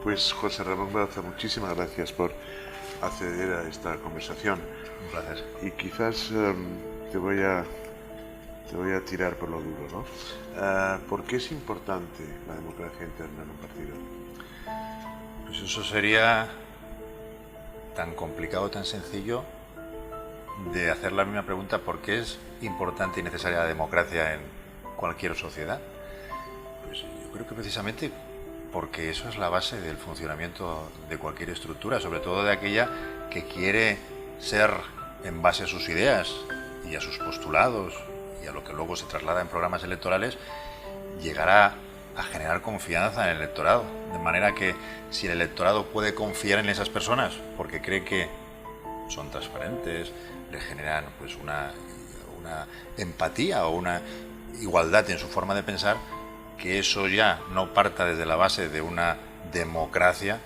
Pues José Ramón Baza, muchísimas gracias por acceder a esta conversación. Un placer. Y quizás te voy a tirar por lo duro, ¿no? ¿Por qué es importante la democracia interna en un partido? Pues eso sería tan complicado, tan sencillo de hacer la misma pregunta: ¿por qué es importante y necesaria la democracia en cualquier sociedad? Pues yo creo que precisamente porque eso es la base del funcionamiento de cualquier estructura, sobre todo de aquella que quiere ser, en base a sus ideas y a sus postulados y a lo que luego se traslada en programas electorales, llegar a generar confianza en el electorado. De manera que si el electorado puede confiar en esas personas porque cree que son transparentes, le generan pues una empatía o una igualdad en su forma de pensar, que eso ya no parta desde la base de una democracia,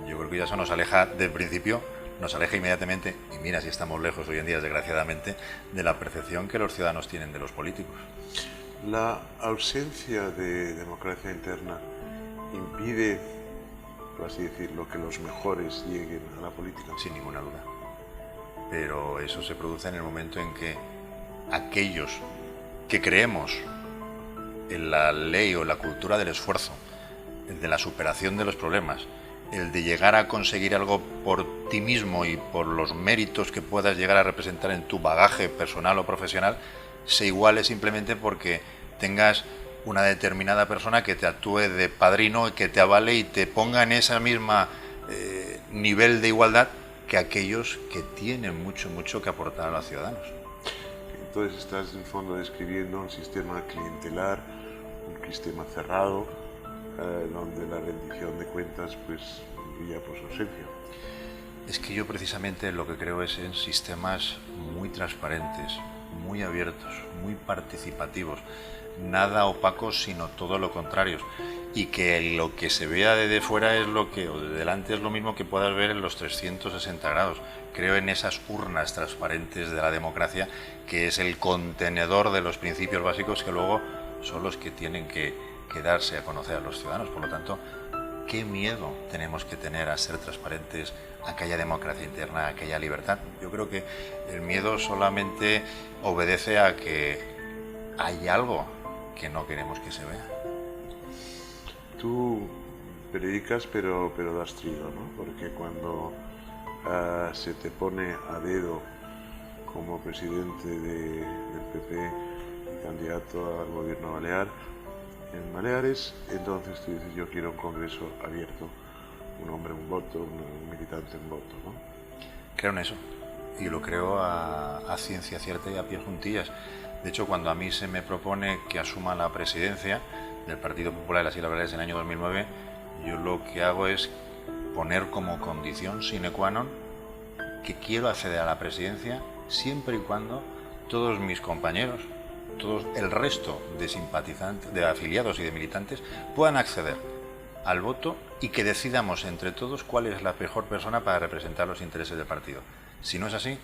yo creo que ya eso nos aleja del principio, nos aleja inmediatamente, y mira si estamos lejos hoy en día, desgraciadamente, de la percepción que los ciudadanos tienen de los políticos. La ausencia de democracia interna impide, por así decirlo, que los mejores lleguen a la política. Sin ninguna duda. Pero eso se produce en el momento en que aquellos que creemos en la ley o la cultura del esfuerzo, el de la superación de los problemas, el de llegar a conseguir algo por ti mismo y por los méritos que puedas llegar a representar en tu bagaje personal o profesional, se iguale simplemente porque tengas una determinada persona que te actúe de padrino, que te avale y te ponga en esa misma nivel de igualdad que aquellos que tienen mucho que aportar a los ciudadanos. Entonces estás en el fondo describiendo un sistema clientelar, un sistema cerrado, donde la rendición de cuentas pues brilla por su ausencia. Es que yo precisamente lo que creo es en sistemas muy transparentes, muy abiertos, muy participativos, nada opacos, sino todo lo contrario, y que lo que se vea desde fuera es lo que, o de delante es lo mismo que puedas ver en los 360 grados. Creo en esas urnas transparentes de la democracia, que es el contenedor de los principios básicos que luego son los que tienen que darse a conocer a los ciudadanos. Por lo tanto, ¿qué miedo tenemos que tener a ser transparentes, a que haya democracia interna, a que haya libertad? Yo creo que el miedo solamente obedece a que hay algo que no queremos que se vea. Tú predicas pero das trigo, ¿no? Porque cuando se te pone a dedo como presidente del PP y candidato al gobierno balear, en Baleares, entonces tú dices: yo quiero un congreso abierto, un hombre un voto, un militante un voto, ¿no? Creo en eso, y lo creo a ciencia cierta y a pie juntillas. De hecho, cuando a mí se me propone que asuma la presidencia del Partido Popular de las Islas Baleares en el año 2009, yo lo que hago es poner como condición sine qua non que quiero acceder a la presidencia siempre y cuando todos mis compañeros, todo el resto de simpatizantes, de afiliados y de militantes puedan acceder al voto y que decidamos entre todos cuál es la mejor persona para representar los intereses del partido. Si no es así,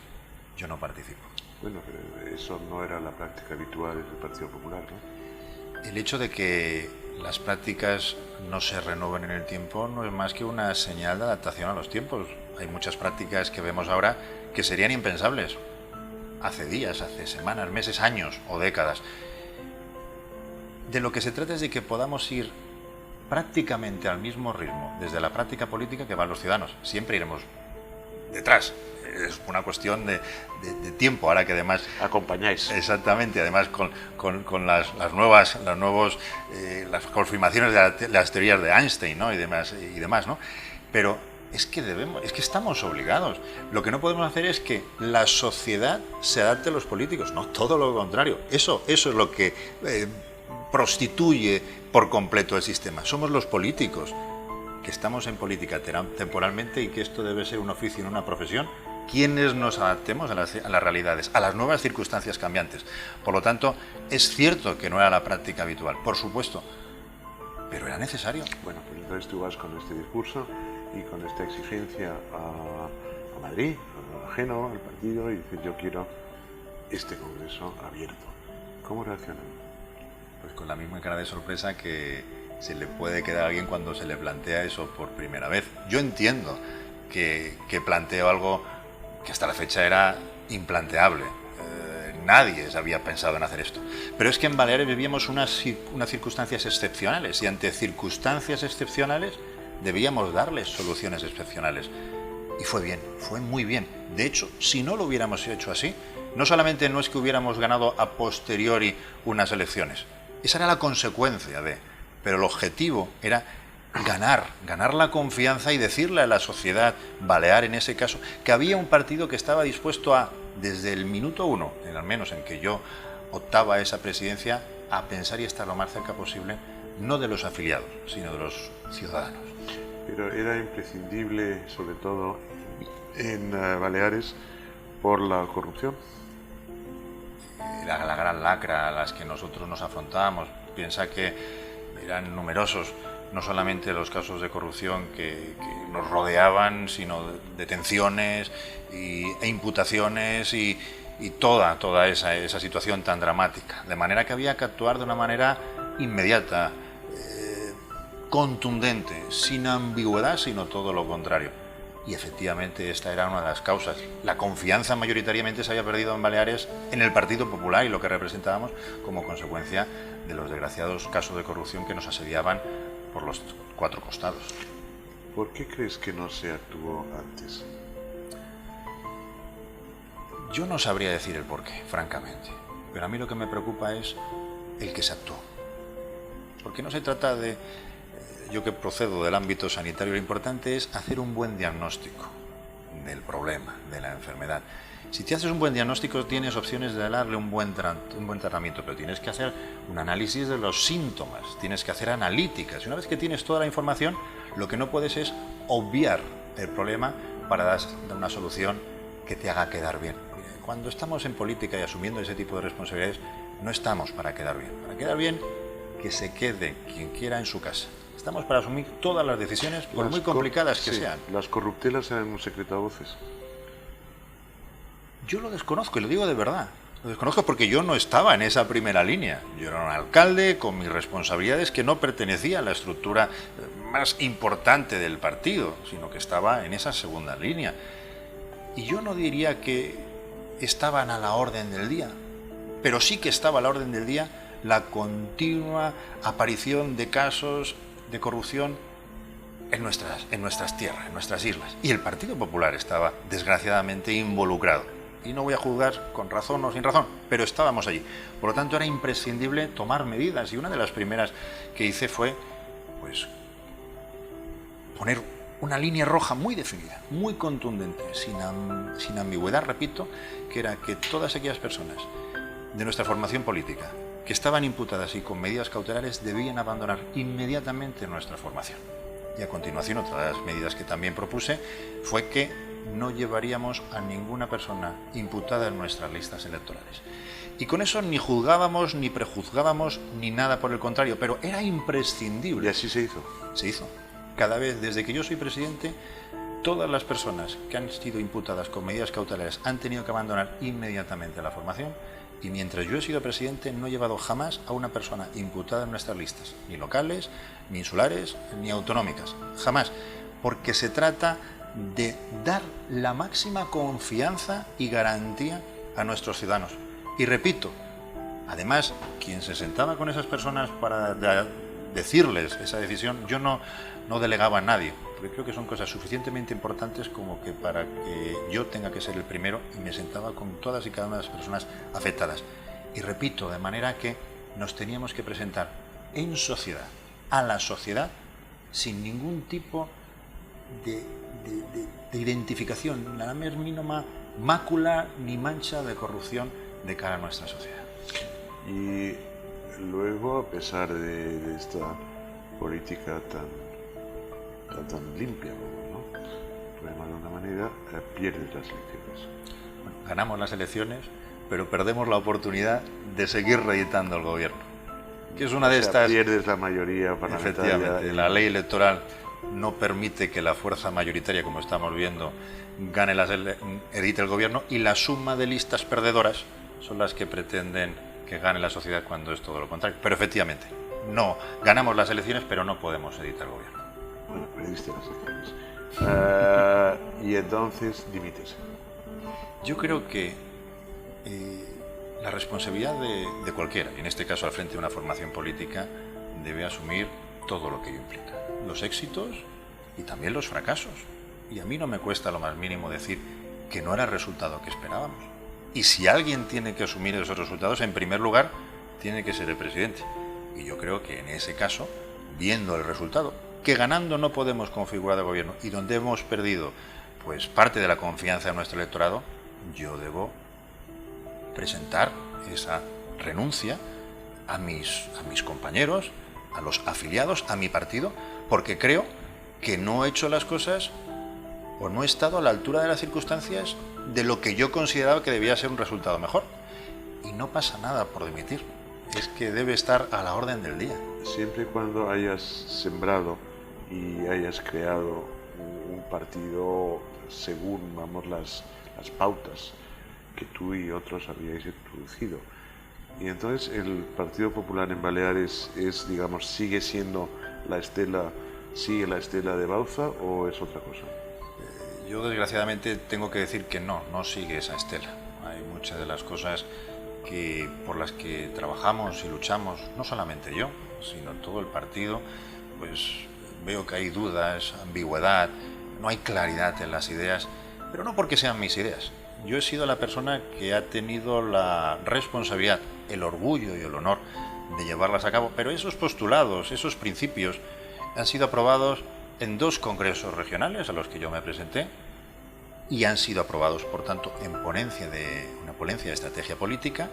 yo no participo. Bueno, pero eso no era la práctica habitual del Partido Popular, ¿no? El hecho de que las prácticas no se renueven en el tiempo no es más que una señal de adaptación a los tiempos. Hay muchas prácticas que vemos ahora que serían impensables hace días, hace semanas, meses, años o décadas. De lo que se trata es de que podamos ir prácticamente al mismo ritmo desde la práctica política que van los ciudadanos. Siempre iremos detrás. Es una cuestión de tiempo, ahora que además acompañáis. Exactamente, además con las confirmaciones de las teorías de Einstein, ¿no? y demás, ¿no? Pero es que estamos obligados. Lo que no podemos hacer es que la sociedad se adapte a los políticos, no, todo lo contrario. Eso es lo que prostituye por completo el sistema. Somos los políticos que estamos en política temporalmente y que esto debe ser un oficio y no una profesión, quienes nos adaptemos a las realidades, a las nuevas circunstancias cambiantes. Por lo tanto, es cierto que no era la práctica habitual, por supuesto, pero era necesario. Bueno, pues entonces tú vas con este discurso y con esta exigencia a Madrid, ajeno al partido, y dices: yo quiero este congreso abierto. ¿Cómo reaccionan? Pues con la misma cara de sorpresa que se le puede quedar a alguien cuando se le plantea eso por primera vez. Yo entiendo que planteo algo que hasta la fecha era implanteable. Nadie había pensado en hacer esto. Pero es que en Baleares vivíamos unas circunstancias excepcionales y ante circunstancias excepcionales debíamos darles soluciones excepcionales. Y fue bien, fue muy bien. De hecho, si no lo hubiéramos hecho así, no solamente no es que hubiéramos ganado a posteriori unas elecciones, esa era la consecuencia de... Pero el objetivo era ganar la confianza y decirle a la sociedad balear, en ese caso, que había un partido que estaba dispuesto a, desde el minuto uno, al menos en que yo optaba a esa presidencia, a pensar y estar lo más cerca posible, no de los afiliados, sino de los ciudadanos. Pero era imprescindible, sobre todo en Baleares, por la corrupción. Era la gran lacra a las que nosotros nos afrontábamos. Piensa que eran numerosos, no solamente los casos de corrupción que nos rodeaban, sino detenciones e imputaciones y toda esa situación tan dramática. De manera que había que actuar de una manera inmediata, contundente, sin ambigüedad, sino todo lo contrario. Y efectivamente esta era una de las causas. La confianza mayoritariamente se había perdido en Baleares en el Partido Popular y lo que representábamos como consecuencia de los desgraciados casos de corrupción que nos asediaban por los cuatro costados. ¿Por qué crees que no se actuó antes? Yo no sabría decir el porqué, francamente. Pero a mí lo que me preocupa es el que se actuó. Porque no se trata de... Yo que procedo del ámbito sanitario, lo importante es hacer un buen diagnóstico del problema, de la enfermedad. Si te haces un buen diagnóstico, tienes opciones de darle un buen tratamiento, pero tienes que hacer un análisis de los síntomas, tienes que hacer analíticas. Y una vez que tienes toda la información, lo que no puedes es obviar el problema para dar una solución que te haga quedar bien. Cuando estamos en política y asumiendo ese tipo de responsabilidades, no estamos para quedar bien. Para quedar bien, que se quede quien quiera en su casa. Estamos para asumir todas las decisiones, por muy complicadas que sean. ¿Las corruptelas eran un secreto a voces? Yo lo desconozco y lo digo de verdad. Lo desconozco porque yo no estaba en esa primera línea. Yo era un alcalde con mis responsabilidades que no pertenecía a la estructura más importante del partido, sino que estaba en esa segunda línea. Y yo no diría que estaban a la orden del día, pero sí que estaba a la orden del día la continua aparición de casos de corrupción en nuestras tierras, en nuestras islas. Y el Partido Popular estaba, desgraciadamente, involucrado. Y no voy a juzgar con razón o sin razón, pero estábamos allí. Por lo tanto, era imprescindible tomar medidas. Y una de las primeras que hice fue, pues, poner una línea roja muy definida, muy contundente, sin ambigüedad, repito, que era que todas aquellas personas de nuestra formación política que estaban imputadas y con medidas cautelares debían abandonar inmediatamente nuestra formación. Y a continuación, otra de las medidas que también propuse fue que no llevaríamos a ninguna persona imputada en nuestras listas electorales. Y con eso ni juzgábamos, ni prejuzgábamos, ni nada por el contrario, pero era imprescindible. ¿Y así se hizo? Se hizo. Cada vez, desde que yo soy presidente, todas las personas que han sido imputadas con medidas cautelares han tenido que abandonar inmediatamente la formación. Y mientras yo he sido presidente, no he llevado jamás a una persona imputada en nuestras listas, ni locales, ni insulares, ni autonómicas. Jamás. Porque se trata de dar la máxima confianza y garantía a nuestros ciudadanos. Y repito, además, quien se sentaba con esas personas para decirles esa decisión, yo no delegaba a nadie, porque creo que son cosas suficientemente importantes como que para que yo tenga que ser el primero, y me sentaba con todas y cada una de las personas afectadas. Y repito, de manera que nos teníamos que presentar en sociedad, a la sociedad, sin ningún tipo de identificación, la más mínima mácula ni mancha de corrupción de cara a nuestra sociedad. Y luego, a pesar de esta política tan limpia, ¿no? Por llamarlo de una manera, pierdes las elecciones. Bueno, ganamos las elecciones, pero perdemos la oportunidad de seguir reeditando el gobierno. Que es una de estas... Pierdes la mayoría parlamentaria. Efectivamente, la ley electoral no permite que la fuerza mayoritaria, como estamos viendo, edite el gobierno, y la suma de listas perdedoras son las que pretenden que gane la sociedad cuando es todo lo contrario. Pero efectivamente, no, ganamos las elecciones, pero no podemos editar el gobierno. Bueno, perdiste las elecciones. Y entonces dimites. Yo creo que la responsabilidad de cualquiera, y en este caso al frente de una formación política, debe asumir todo lo que ello implica. Los éxitos y también los fracasos. Y a mí no me cuesta lo más mínimo decir que no era el resultado que esperábamos. Y si alguien tiene que asumir esos resultados, en primer lugar, tiene que ser el presidente. Y yo creo que en ese caso, viendo el resultado, que ganando no podemos configurar de gobierno y donde hemos perdido pues parte de la confianza de nuestro electorado, yo debo presentar esa renuncia a mis compañeros, a los afiliados, a mi partido, porque creo que no he hecho las cosas o no he estado a la altura de las circunstancias de lo que yo consideraba que debía ser un resultado mejor. Y no pasa nada por dimitir, es que debe estar a la orden del día. Siempre y cuando hayas sembrado y hayas creado un partido según, vamos, las pautas que tú y otros habíais introducido. Y entonces el Partido Popular en Baleares es, digamos, sigue siendo sigue la estela de Bauza, ¿o es otra cosa? Yo desgraciadamente tengo que decir que no sigue esa estela. Hay muchas de las cosas por las que trabajamos y luchamos, no solamente yo, sino todo el partido, pues veo que hay dudas, ambigüedad, no hay claridad en las ideas, pero no porque sean mis ideas. Yo he sido la persona que ha tenido la responsabilidad, el orgullo y el honor de llevarlas a cabo, pero esos postulados, esos principios han sido aprobados en 2 congresos regionales a los que yo me presenté y han sido aprobados, por tanto, en una ponencia de estrategia política,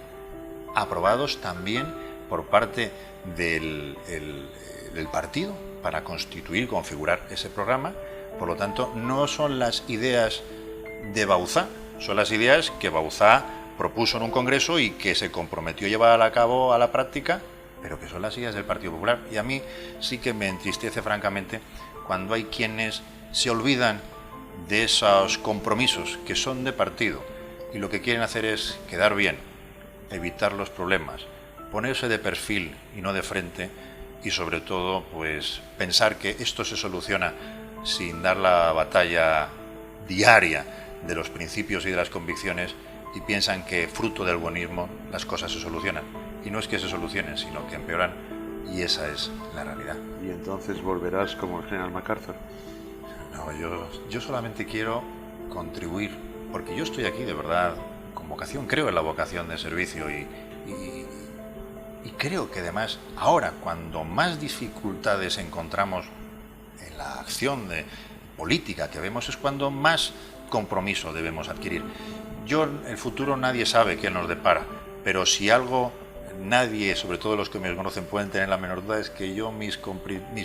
aprobados también por parte del partido para constituir y configurar ese programa. Por lo tanto, no son las ideas de Bauzá, son las ideas que Bauzá propuso en un congreso y que se comprometió a llevar a cabo a la práctica, pero que son las ideas del Partido Popular. Y a mí sí que me entristece francamente cuando hay quienes se olvidan de esos compromisos que son de partido y lo que quieren hacer es quedar bien, evitar los problemas, ponerse de perfil y no de frente, y sobre todo pues pensar que esto se soluciona sin dar la batalla diaria de los principios y de las convicciones, y piensan que fruto del buenismo las cosas se solucionan. Y no es que se solucionen, sino que empeoran, y esa es la realidad. ¿Y entonces volverás como el general MacArthur? No, yo solamente quiero contribuir, porque yo estoy aquí de verdad con vocación, creo en la vocación de servicio y creo que además ahora, cuando más dificultades encontramos en la acción política que vemos, es cuando más compromiso debemos adquirir. El futuro nadie sabe qué nos depara, pero si algo nadie, sobre todo los que me conocen, pueden tener la menor duda, es que yo mis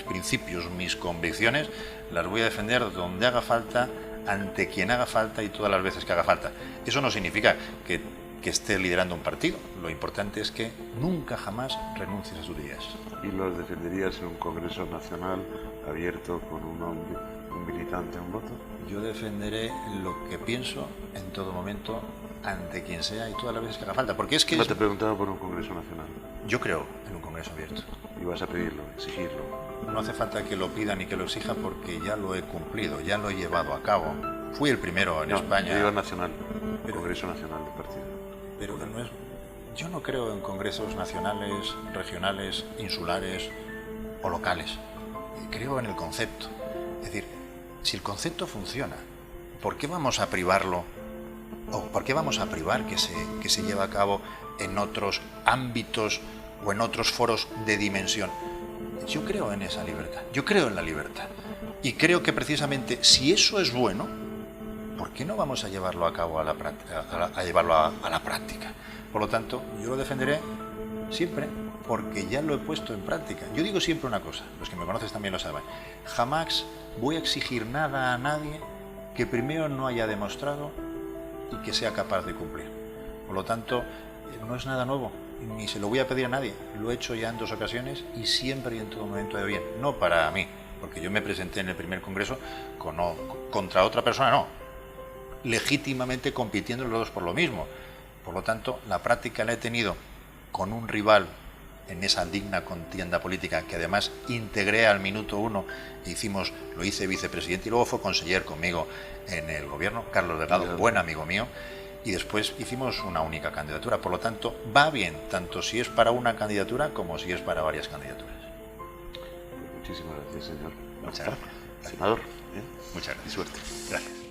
principios, mis convicciones, las voy a defender donde haga falta, ante quien haga falta y todas las veces que haga falta. Eso no significa que esté liderando un partido. Lo importante es que nunca jamás renuncies a sus ideas. ¿Y los defenderías en un Congreso Nacional abierto con un militante a un voto? Yo defenderé lo que pienso en todo momento, ante quien sea y todas las veces que haga falta. Porque es que... No te preguntaba por un Congreso Nacional. Yo creo en un Congreso abierto. ¿Y vas a pedirlo, exigirlo? No hace falta que lo pida ni que lo exija, porque ya lo he cumplido, ya lo he llevado a cabo. Fui el primero en España. Yo digo nacional, Congreso Nacional del partido. Pero no es... Yo no creo en congresos nacionales, regionales, insulares o locales. Creo en el concepto. Es decir, si el concepto funciona, ¿por qué vamos a privarlo? ¿O por qué vamos a privar que se lleve a cabo en otros ámbitos o en otros foros de dimensión? Yo creo en esa libertad, yo creo en la libertad. Y creo que precisamente si eso es bueno, ¿por qué no vamos a llevarlo a cabo a la práctica? Por lo tanto, yo lo defenderé siempre, porque ya lo he puesto en práctica. Yo digo siempre una cosa, los que me conocen también lo saben: jamás voy a exigir nada a nadie que primero no haya demostrado y que sea capaz de cumplir. Por lo tanto, no es nada nuevo, ni se lo voy a pedir a nadie. Lo he hecho ya en 2 ocasiones y siempre y en todo momento de bien. No para mí, porque yo me presenté en el primer congreso contra otra persona, no. Legítimamente compitiendo los dos por lo mismo. Por lo tanto, la práctica la he tenido con un rival en esa digna contienda política que además integré al minuto 1 e lo hice vicepresidente y luego fue conseller conmigo en el gobierno, Carlos Delgado, buen amigo mío, y después hicimos una única candidatura. Por lo tanto, va bien, tanto si es para una candidatura como si es para varias candidaturas. Muchísimas gracias, señor. Muchas gracias. Senador. Muchas gracias. Y suerte. Gracias.